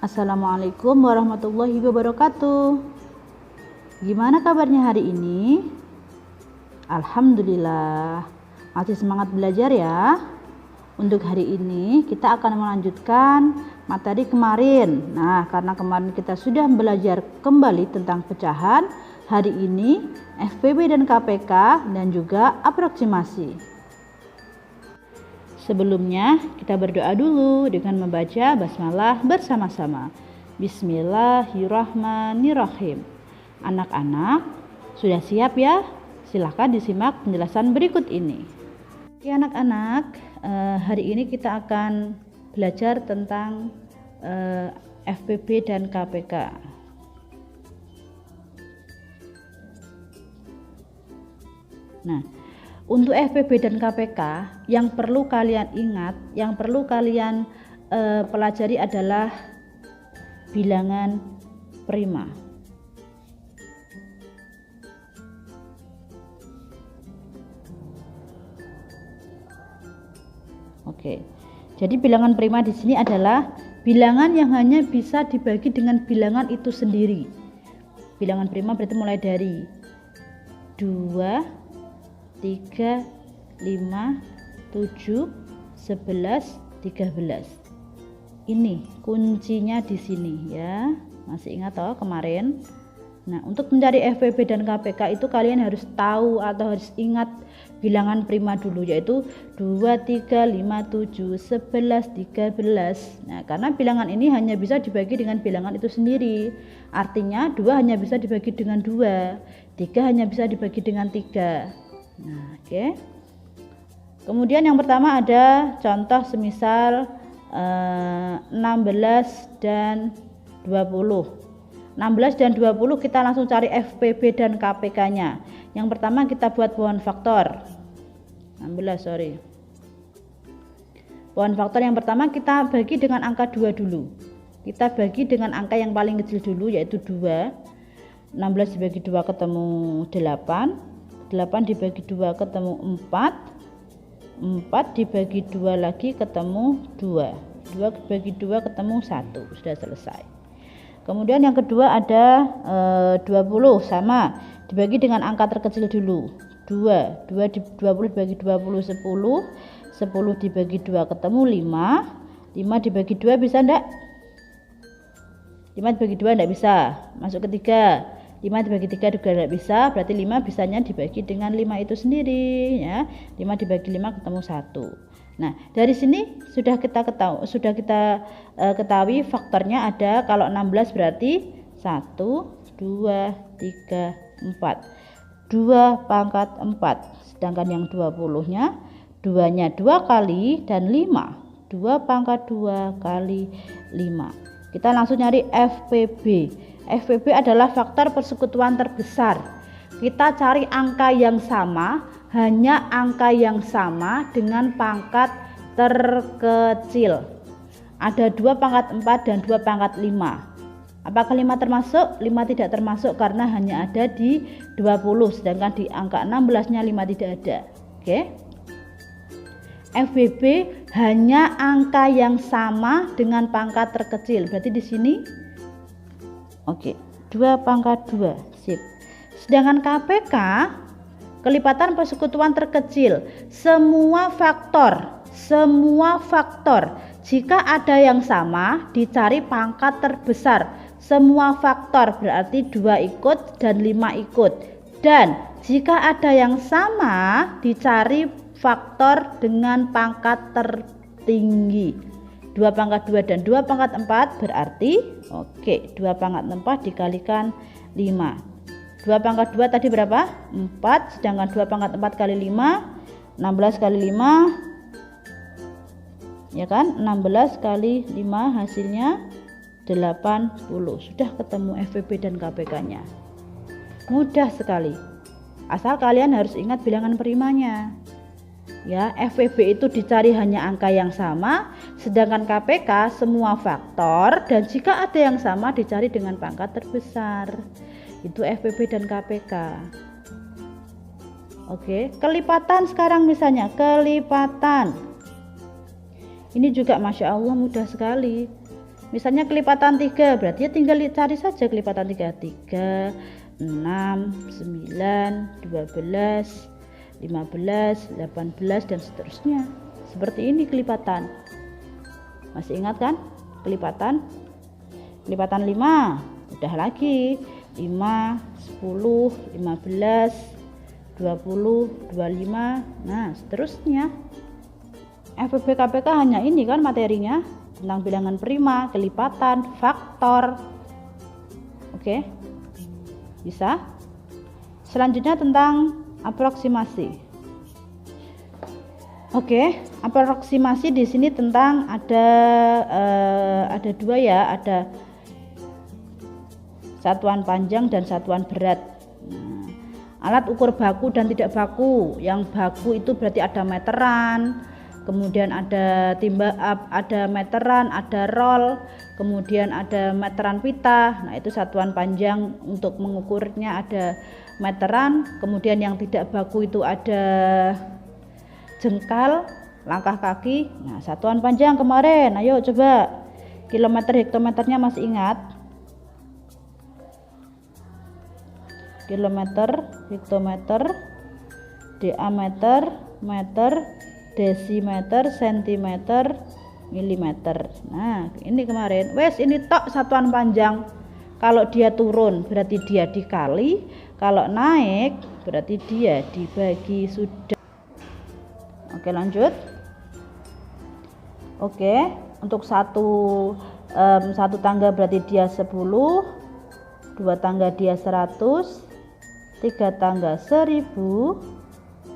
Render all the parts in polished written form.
Assalamualaikum warahmatullahi wabarakatuh. Gimana kabarnya hari ini? Alhamdulillah, masih semangat belajar ya. Untuk hari ini kita akan melanjutkan materi kemarin. Nah, karena kemarin kita sudah belajar kembali tentang pecahan, hari ini FPB dan KPK dan juga aproksimasi. Sebelumnya kita berdoa dulu dengan membaca basmalah bersama-sama. Bismillahirrahmanirrahim. Anak-anak sudah siap ya? Silahkan disimak penjelasan berikut ini. Oke anak-anak, hari ini kita akan belajar tentang FPB dan KPK. Nah, untuk FPB dan KPK yang perlu kalian ingat, yang perlu kalian pelajari adalah bilangan prima. Oke. Jadi bilangan prima di sini adalah bilangan yang hanya bisa dibagi dengan bilangan itu sendiri. Bilangan prima berarti mulai dari 2, 3, 5, 7, 11, 13. Ini kuncinya di sini ya. Masih ingat toh kemarin? Nah, untuk mencari FPB dan KPK itu kalian harus tahu atau harus ingat bilangan prima dulu, yaitu 2, 3, 5, 7, 11, 13. Nah, karena bilangan ini hanya bisa dibagi dengan bilangan itu sendiri. Artinya 2 hanya bisa dibagi dengan 2, 3 hanya bisa dibagi dengan 3. Nah, oke. Kemudian yang pertama ada contoh semisal 16 dan 20. 16 dan 20 kita langsung cari FPB dan KPK-nya. Yang pertama kita buat bahan faktor. 16, Bahan faktor yang pertama kita bagi dengan angka 2 dulu. Kita bagi dengan angka yang paling kecil dulu, yaitu 2. 16 dibagi 2 ketemu 8. 8 dibagi 2 ketemu 4. 4 dibagi 2 lagi ketemu 2. 2 dibagi 2 ketemu 1. Sudah selesai. Kemudian yang kedua ada 20, sama, dibagi dengan angka terkecil dulu. 2 20 dibagi 20 10. 10 dibagi 2 ketemu 5. 5 dibagi 2 bisa enggak? 5 dibagi 2 enggak bisa. Masuk ke 3. 5 dibagi 3 juga tidak bisa, berarti 5 bisanya dibagi dengan 5 itu sendiri ya. 5 dibagi 5 ketemu 1. Nah, dari sini sudah kita ketahui faktornya ada. Kalau 16 berarti 1, 2, 3, 4. 2 pangkat 4. Sedangkan yang 20-nya 2-nya 2 kali dan 5. 2 pangkat 2 kali 5. Kita langsung nyari FPB. FPB adalah faktor persekutuan terbesar. Kita cari angka yang sama, hanya angka yang sama dengan pangkat terkecil. Ada 2 pangkat 4 dan 2 pangkat 5. Apakah 5 termasuk? 5 tidak termasuk karena hanya ada di 20, sedangkan di angka 16-nya 5 tidak ada. Oke. FPB hanya angka yang sama dengan pangkat terkecil. Berarti di sini oke, 2 pangkat 2, sip. Sedangkan KPK, kelipatan persekutuan terkecil, semua faktor, jika ada yang sama, dicari pangkat terbesar. Semua faktor berarti 2 ikut dan 5 ikut. Dan jika ada yang sama, dicari faktor dengan pangkat tertinggi. 2 pangkat 2 dan 2 pangkat 4 berarti 2 pangkat 4 dikalikan 5. 2 pangkat 2 tadi berapa? 4, sedangkan 2 pangkat 4 kali 5 16 kali 5 ya kan? 16 kali 5 hasilnya 80. Sudah ketemu FPB dan KPK-nya. Mudah sekali. Asal kalian harus ingat bilangan primanya. Ya, FPB itu dicari hanya angka yang sama, sedangkan KPK semua faktor, dan jika ada yang sama dicari dengan pangkat terbesar. Itu FPB dan KPK. Oke, kelipatan sekarang misalnya, kelipatan. Ini juga Masya Allah mudah sekali. Misalnya kelipatan 3, berarti ya tinggal cari saja kelipatan 3. 3, 6, 9, 12, 15, 18 dan seterusnya. Seperti ini kelipatan. Masih ingat kan? Kelipatan 5. Udah lagi 5, 10, 15, 20, 25. Nah, seterusnya. FEB KPK hanya ini kan materinya, tentang bilangan prima, kelipatan, faktor. Oke. Bisa? Selanjutnya tentang aproksimasi. Oke, aproksimasi di sini tentang ada 2 ya, ada satuan panjang dan satuan berat. Alat ukur baku dan tidak baku. Yang baku itu berarti ada meteran, kemudian ada ada meteran, ada roll, kemudian ada meteran pita. Nah, itu satuan panjang untuk mengukurnya ada meteran. Kemudian yang tidak baku itu ada jengkal, langkah kaki. Nah, satuan panjang kemarin, ayo coba kilometer hektometernya masih ingat? Kilometer, hektometer, diameter, meter, desimeter, sentimeter, milimeter. Nah, ini kemarin. Wes, ini tok satuan panjang. Kalau dia turun berarti dia dikali, kalau naik berarti dia dibagi. Sudah. Oke, lanjut. Oke, untuk satu tangga berarti dia 10, 2 tangga dia 100, 3 tangga 1000,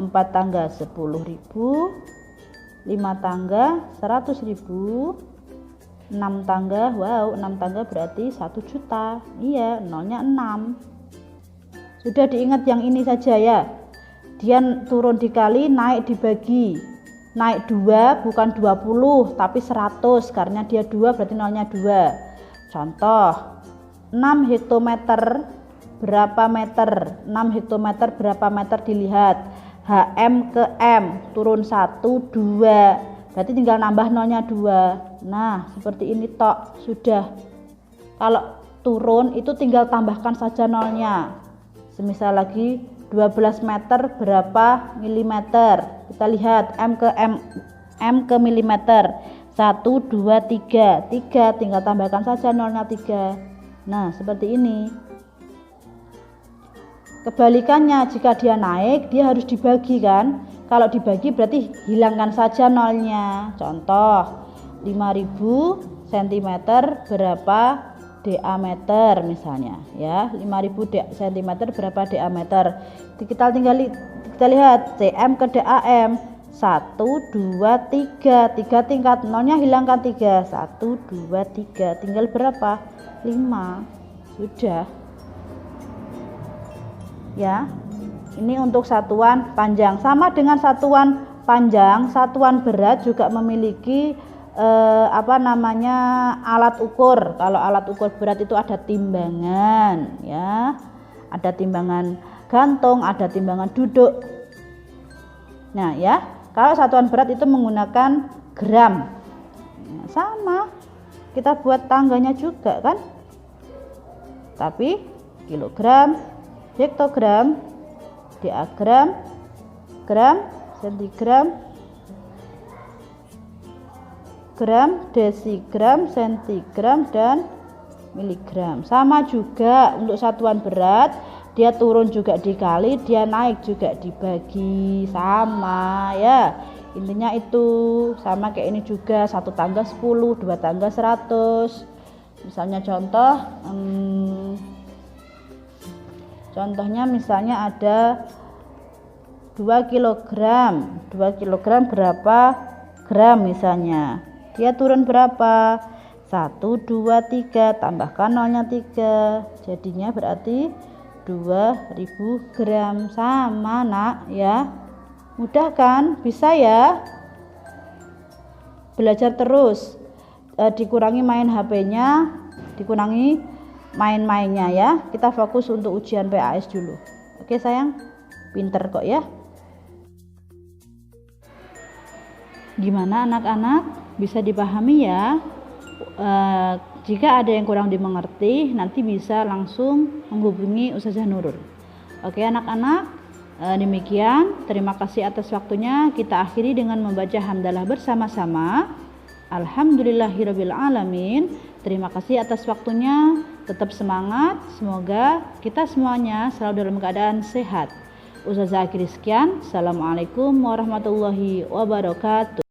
4 tangga 10.000, 5 tangga 100.000, 6 tangga, wow, 6 tangga berarti 1 juta. Iya, nolnya 6. Sudah diingat yang ini saja ya. Dia turun dikali, naik dibagi. Naik 2 bukan 20 tapi 100, karena dia 2 berarti nolnya 2. Contoh, 6 hektometer berapa meter? 6 hektometer berapa meter? Dilihat HM ke M, turun 1, 2, berarti tinggal nambah nolnya 2. Nah, seperti ini tok, sudah. Kalau turun itu tinggal tambahkan saja nolnya. Semisal lagi 12 meter berapa milimeter? Kita lihat M ke milimeter, 1, 2, 3, tinggal tambahkan saja nolnya 3. Nah, seperti ini. Kebalikannya, jika dia naik dia harus dibagi kan. Kalau dibagi berarti hilangkan saja nolnya. Contoh, 5000 cm berapa diameter misalnya ya. 5000 cm berapa diameter. Kita lihat CM ke DAM, 1, 2, 3, 3 tingkat, nolnya hilangkan 3, 1, 2, 3, tinggal berapa? 5. Sudah ya. Ini untuk satuan panjang. Sama dengan satuan panjang, satuan berat juga memiliki alat ukur. Kalau alat ukur berat itu ada timbangan ya, ada timbangan gantung, ada timbangan duduk. Nah ya, kalau satuan berat itu menggunakan gram. Nah, sama, kita buat tangganya juga kan, tapi kilogram, hektogram, diagram, gram, sentigram, gram, desigram, sentigram, dan miligram. Sama juga untuk satuan berat, dia turun juga dikali, dia naik juga dibagi. Sama ya, intinya itu. Sama kayak ini juga, 1 tangga 10, 2 tangga 100. Misalnya contohnya misalnya ada 2 kilogram. 2 kilogram berapa gram misalnya. Dia turun berapa? 1, 2, 3, tambahkan nolnya 3. Jadinya berarti 2000 gram. Sama nak ya. Mudah kan? Bisa ya. Belajar terus. Dikurangi main HP-nya, dikurangi main-mainnya ya. Kita fokus untuk ujian PAS dulu. Oke sayang, pinter kok ya. Gimana anak-anak? Bisa dipahami ya? Jika ada yang kurang dimengerti, nanti bisa langsung menghubungi Ustazah Nurul. Oke anak-anak, demikian. Terima kasih atas waktunya. Kita akhiri dengan membaca hamdalah bersama-sama. Alhamdulillahirabbil alamin. Terima kasih atas waktunya. Tetap semangat. Semoga kita semuanya selalu dalam keadaan sehat. Ustazah akhiri sekian. Assalamualaikum warahmatullahi wabarakatuh.